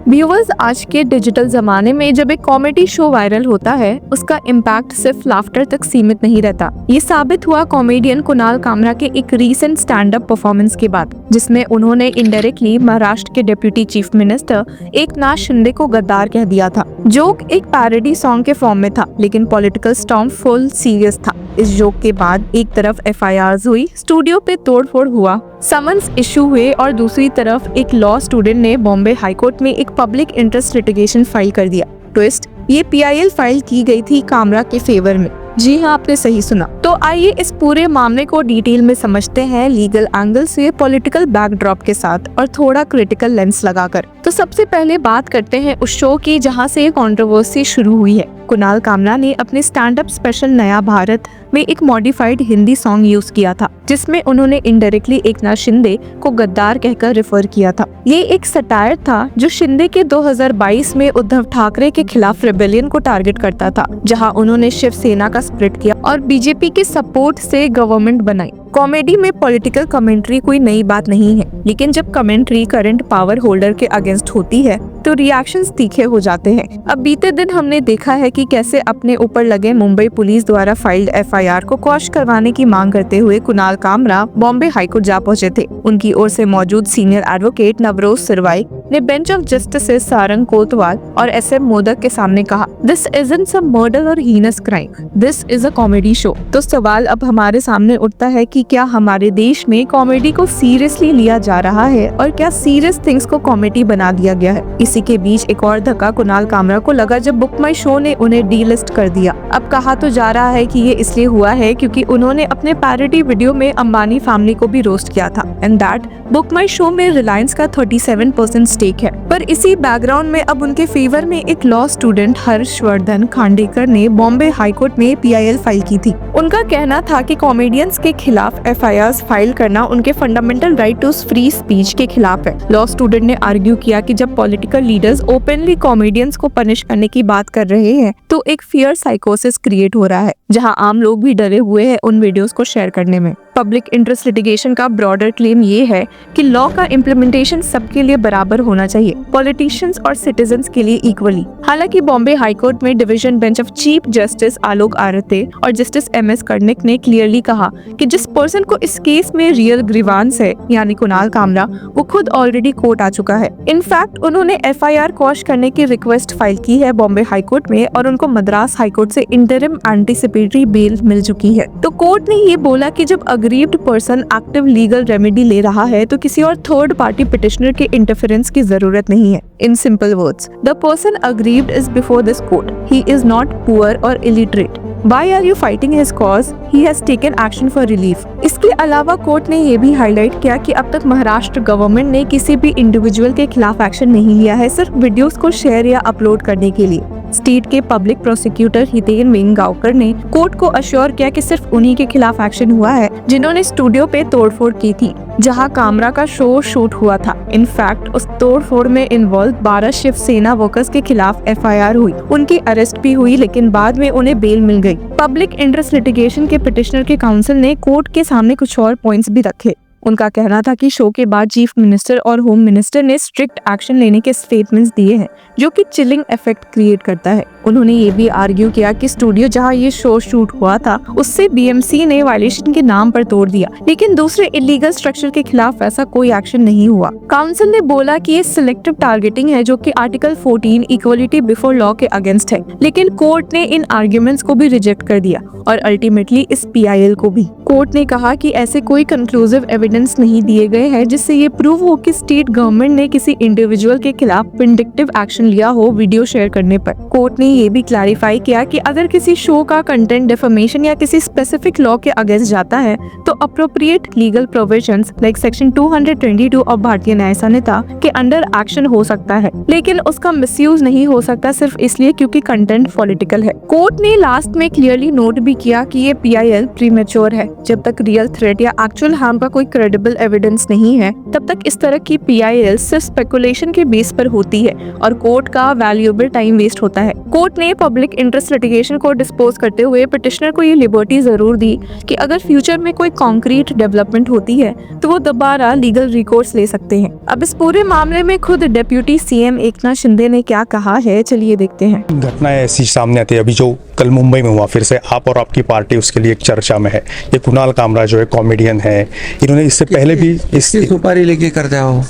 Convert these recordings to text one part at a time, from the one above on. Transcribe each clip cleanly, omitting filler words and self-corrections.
Viewers, आज के digital जमाने में जब एक कॉमेडी शो वायरल होता है, उसका इम्पैक्ट सिर्फ लाफ्टर तक सीमित नहीं रहता। ये साबित हुआ कॉमेडियन कुणाल कामरा के एक रीसेंट स्टैंड अप परफॉर्मेंस के बाद, जिसमें उन्होंने इनडायरेक्टली महाराष्ट्र के deputy chief minister Eknath Shinde को गद्दार कह दिया था। जोक एक पैरोडी सॉन्ग के फॉर्म में था, लेकिन पॉलिटिकल स्टॉर्म फुल सीरियस था। इस जोक के बाद एक तरफ FIRs हुई, स्टूडियो पे तोड़फोड़ हुआ, समन्स इशू हुए और दूसरी तरफ एक लॉ स्टूडेंट ने बॉम्बे हाईकोर्ट में एक पब्लिक इंटरेस्ट लिटिगेशन फाइल कर दिया। ट्विस्ट, ये PIL फाइल की गई थी कामरा के फेवर में। जी हाँ, आपने सही सुना। तो आइए इस पूरे मामले को डिटेल में समझते हैं, लीगल एंगल से, पॉलिटिकल बैकड्रॉप के साथ और थोड़ा क्रिटिकल लेंस लगाकर। तो सबसे पहले बात करते हैं उस शो की जहां से कंट्रोवर्सी शुरू हुई है। कुणाल कामरा ने अपने स्टैंड अप स्पेशल नया भारत में एक मॉडिफाइड हिंदी सॉन्ग यूज किया था, जिसमें उन्होंने इनडायरेक्टली एकनाथ शिंदे को गद्दार कहकर रेफर किया था। ये एक सटायर था जो शिंदे के 2022 में उद्धव ठाकरे के खिलाफ रेबेलियन को टारगेट करता था, जहां उन्होंने शिवसेना का स्प्लिट किया और बीजेपी के सपोर्ट से गवर्नमेंट बनाई। कॉमेडी में पॉलिटिकल कमेंट्री कोई नई बात नहीं है, लेकिन जब कमेंट्री करंट पावर होल्डर के अगेंस्ट होती है तो रिएक्शंस तीखे हो जाते हैं। अब बीते दिन हमने देखा है कि कैसे अपने ऊपर लगे मुंबई पुलिस द्वारा फाइल्ड FIR को क्वॉश करवाने की मांग करते हुए कुणाल कामरा बॉम्बे हाईकोर्ट जा पहुंचे थे। उनकी ओर से मौजूद सीनियर एडवोकेट नवरोज सिरवाई ने bench of justice Sarang Kotwal और SM मोदक के सामने कहा, दिस इजंट सम मर्डर और heinous crime, this is a comedy show. तो सवाल अब हमारे सामने उठता है कि क्या हमारे देश में कॉमेडी को सीरियसली लिया जा रहा है और क्या सीरियस थिंग्स को कॉमेडी बना दिया गया है। इसी के बीच एक और धक्का कुणाल कामरा को लगा जब बुक माई शो ने उन्हें डीलिस्ट कर दिया। अब कहा तो जा रहा है कि ये इसलिए हुआ है क्योंकि उन्होंने अपने पैरोडी वीडियो में अंबानी फैमिली को भी रोस्ट किया था, and that book my show में रिलायंस का 37% स्टेक है। पर इसी बैकग्राउंड में अब उनके फेवर में एक लॉ स्टूडेंट हर्षवर्धन खांडेकर ने बॉम्बे हाईकोर्ट में PIL फाइल की थी। उनका कहना था कि कॉमेडियंस के खिलाफ FIRs फाइल करना उनके fundamental right to free speech के खिलाफ है। लॉ स्टूडेंट ने आर्ग्यू किया कि जब पॉलिटिकल लीडर्स ओपनली कॉमेडियंस को पनिश करने की बात कर रहे हैं तो एक फियर साइकोसिस क्रिएट हो रहा है, जहां आम लोग भी डरे हुए हैं उन वीडियोस को शेयर करने में। पब्लिक इंटरेस्ट लिटिगेशन का ब्रॉडर क्लेम ये है कि लॉ का इम्प्लीमेंटेशन सबके लिए बराबर होना चाहिए, पॉलिटिशियंस और सिटीजन्स के लिए इक्वली। हालांकि बॉम्बे हाईकोर्ट में division bench of chief justice Alok Aradhe और जस्टिस MS कर्णिक ने क्लियरली कहा कि जिस पर्सन को इस केस में रियल ग्रीवांस है, यानी कुणाल कामरा, वो खुद ऑलरेडी कोर्ट आ चुका है। इनफैक्ट उन्होंने FIR क्वॉश करने की रिक्वेस्ट फाइल की है बॉम्बे हाईकोर्ट में और उनको मद्रास हाईकोर्ट से इंटरिम एंटीसिपेटरी बेल मिल चुकी है। तो कोर्ट ने ये बोला कि जब aggrieved person active legal remedy ले रहा है तो किसी और थर्ड पार्टी पिटिशनर के इंटरफेरेंस की जरूरत नहीं है। In simple words, the person aggrieved is before this court, he is not poor और illiterate. Why are you fighting his cause? He has taken action for relief. इसके अलावा court ने ये भी हाईलाइट किया कि अब तक महाराष्ट्र गवर्नमेंट ने किसी भी इंडिविजुअल के खिलाफ एक्शन नहीं लिया है, सिर्फ वीडियोस को शेयर या अपलोड करने के लिए। स्टेट के पब्लिक प्रोसिक्यूटर हितेन वेंगावकर ने कोर्ट को अश्योर किया कि सिर्फ उन्हीं के खिलाफ एक्शन हुआ है जिन्होंने स्टूडियो पे तोड़फोड़ की थी जहां कामरा का शो शूट हुआ था। इनफैक्ट उस तोड़फोड़ में इन्वॉल्व 12 शिवसेना वर्कर्स के खिलाफ FIR हुई, उनकी अरेस्ट भी हुई, लेकिन बाद में उन्हें बेल मिल गई। पब्लिक इंटरेस्ट लिटिगेशन के पिटिशनर के काउंसिल ने कोर्ट के सामने कुछ और पॉइंट्स भी रखे। उनका कहना था कि शो के बाद चीफ मिनिस्टर और होम मिनिस्टर ने स्ट्रिक्ट एक्शन लेने के स्टेटमेंट्स दिए हैं, जो कि चिलिंग इफेक्ट क्रिएट करता है। उन्होंने ये भी आर्ग्यू किया कि स्टूडियो जहां ये शो शूट हुआ था उससे BMC ने वायलेशन के नाम पर तोड़ दिया, लेकिन दूसरे इलीगल स्ट्रक्चर के खिलाफ ऐसा कोई एक्शन नहीं हुआ। काउंसिल ने बोला कि ये सिलेक्टिव टारगेटिंग है, जो कि आर्टिकल 14 इक्वलिटी बिफोर लॉ के अगेंस्ट है, लेकिन कोर्ट ने इन आर्ग्यूमेंट्स को भी रिजेक्ट कर दिया और अल्टीमेटली इस PIL को भी। कोर्ट ने कहा कि ऐसे कोई कंक्लूसिव एविडेंस नहीं दिए गए हैं जिससे ये प्रूव हो कि स्टेट गवर्नमेंट ने किसी इंडिविजुअल के खिलाफ विंडिक्टिव एक्शन लिया हो वीडियो शेयर करने पर। कोर्ट ने ये भी क्लैरिफाई किया कि अगर किसी शो का कंटेंट डिफेमेशन या किसी स्पेसिफिक लॉ के अगेंस्ट जाता है तो appropriate legal provisions like section 222 of भारतीय न्याय संहिता के अंडर एक्शन हो सकता है, लेकिन उसका मिसयूज नहीं हो सकता सिर्फ इसलिए क्योंकि कंटेंट पॉलिटिकल है। कोर्ट ने लास्ट में क्लियरली नोट भी किया कि ये PIL प्रीमेच्योर है। जब तक रियल थ्रेट या एक्चुअल हार्म का कोई क्रेडिबल एविडेंस नहीं है, तब तक इस तरह की PIL सिर्फ स्पेकुलेशन के बेस पर होती है और कोर्ट का वैल्यूएबल टाइम वेस्ट होता है। कोर्ट ने पब्लिक इंटरेस्ट लिटिगेशन को डिस्पोज करते हुए पिटिशनर को ये लिबर्टी जरूर दी कि अगर फ्यूचर में कोई कॉन्क्रीट डेवलपमेंट होती है तो वो दोबारा लीगल रिकोर्स ले सकते हैं। अब इस पूरे मामले में खुद डेप्यूटी CM एकनाथ शिंदे ने क्या कहा है, चलिए देखते हैं। घटना ऐसी सामने आती है अभी जो कल मुंबई में हुआ, फिर से आप और आपकी पार्टी उसके लिए एक चर्चा में है। ये कुणाल कामरा जो है कॉमेडियन है, इन्होंने इससे पहले भी इसकी सुपारी लेके करता हो।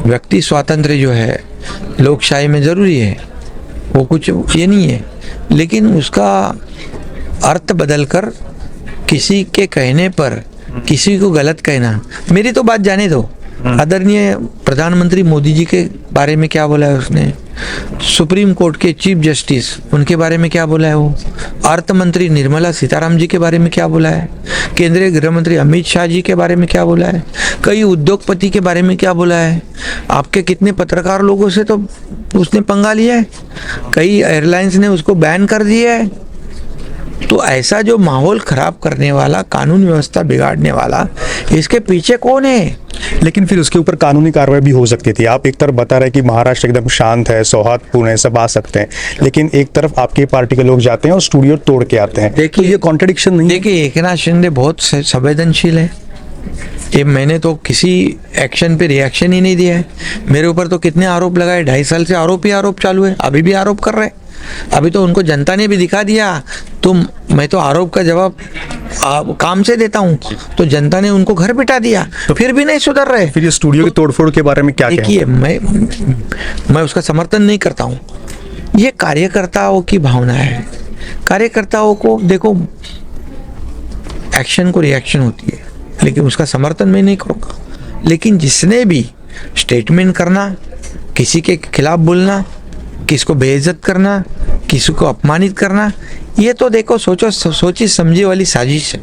व्यक्ति स्वातंत्र्य जो है लोकशाही में जरूरी है, वो कुछ ये नहीं है, लेकिन उसका अर्थ बदलकर किसी के कहने पर किसी को गलत कहना, मेरी तो बात जाने दो। आदरणीय प्रधानमंत्री मोदी जी के बारे में क्या बोला है उसने, सुप्रीम कोर्ट के चीफ जस्टिस उनके बारे में क्या बोला है, वो अर्थ मंत्री निर्मला सीताराम जी के बारे में क्या बोला है, केंद्रीय गृह मंत्री अमित शाह जी के बारे में क्या बोला है, कई उद्योगपति के बारे में क्या बोला है, आपके कितने पत्रकार लोगों से तो उसने पंगा लिया है, कई एयरलाइंस ने उसको बैन कर दिया है। तो ऐसा जो माहौल खराब करने वाला, कानून व्यवस्था बिगाड़ने वाला, इसके पीछे कौन है? लेकिन फिर उसके ऊपर कानूनी कार्रवाई भी हो सकती थी। आप एक तरफ बता रहे कि महाराष्ट्र एकदम शांत है, सौहार्दपूर्ण है, सब आ सकते हैं, लेकिन एक तरफ आपकी पार्टी के लोग जाते हैं और स्टूडियो तोड़ के आते हैं। देखिए, तो ये कॉन्ट्रडिक्शन नहीं है? देखिए, एकनाथ शिंदे बहुत संवेदनशील है। ये मैंने तो किसी एक्शन पे रिएक्शन ही नहीं दिया है। मेरे ऊपर तो कितने आरोप लगाए, 2.5 साल से आरोप ही आरोप चालू है, अभी भी आरोप कर रहे हैं। अभी तो उनको जनता ने भी दिखा दिया, तो मैं तो आरोप का जवाब काम से देता हूँ, तो जनता ने उनको घर बिठा दिया, तो फिर भी नहीं सुधर रहे। फिर ये स्टूडियो की तोड़फोड़ के बारे में क्या कहें? देखिए, मैं उसका समर्थन नहीं करता हूँ। ये कार्यकर्ताओं की भावना है। कार्यकर्ताओं को देखो, एक्शन को रिएक्शन होती है, लेकिन उसका समर्थन मैं नहीं करूँगा। लेकिन जिसने भी स्टेटमेंट करना, किसी के खिलाफ बोलना, किसको बेइज्जत करना, किसी को अपमानित करना, ये तो देखो सोची समझी वाली साजिश है।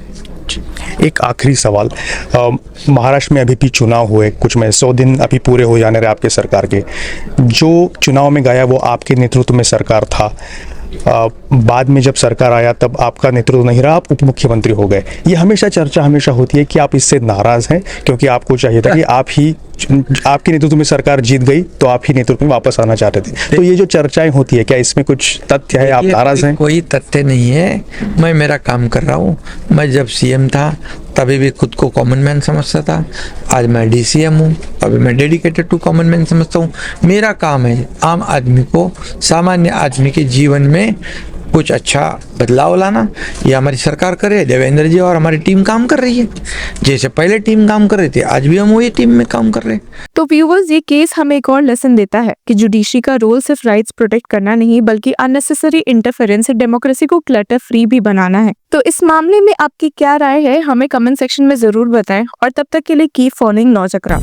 एक आखिरी सवाल, महाराष्ट्र में अभी भी चुनाव हुए, कुछ में 100 दिन अभी पूरे हो जाने रहे आपके सरकार के। जो चुनाव में गया वो आपके नेतृत्व में सरकार था, बाद में जब सरकार आया तब आपका नेतृत्व नहीं रहा, आप उप मुख्यमंत्री हो गए। ये हमेशा चर्चा हमेशा होती है कि आप इससे नाराज हैं, क्योंकि आपको चाहिए था कि आपके नेतृत्व में सरकार जीत गई तो आप ही नेतृत्व में वापस आना चाहते थे। तो ये जो चर्चाएं होती है, क्या इसमें कुछ तथ्य है? आप नाराज हैं? कोई तथ्य नहीं है। मैं मेरा काम कर रहा हूँ। मैं जब CM था तभी भी खुद को कॉमन मैन समझता था, आज मैं DCM हूँ, अभी मैं डेडिकेटेड टू कॉमन मैन समझता हूँ। मेरा काम है आम आदमी को, सामान्य आदमी के जीवन में कुछ अच्छा बदलाव लाना। ये हमारी सरकार कर रही है, देवेंद्र जी और हमारी टीम काम कर रही है। जैसे पहले टीम काम कर रही थी, आज भी हम वही टीम में काम कर रहे हैं। तो व्यूवर्स, ये केस हमें एक और लेसन देता है कि जुडिशरी का रोल सिर्फ राइट्स प्रोटेक्ट करना नहीं, बल्कि अननेसेसरी इंटरफेरेंस से डेमोक्रेसी को क्लटर फ्री भी बनाना है। तो इस मामले में आपकी क्या राय है, हमें कमेंट सेक्शन में जरूर बताएं, और तब तक के लिए कीप फॉलोइंग लॉ चक्रा।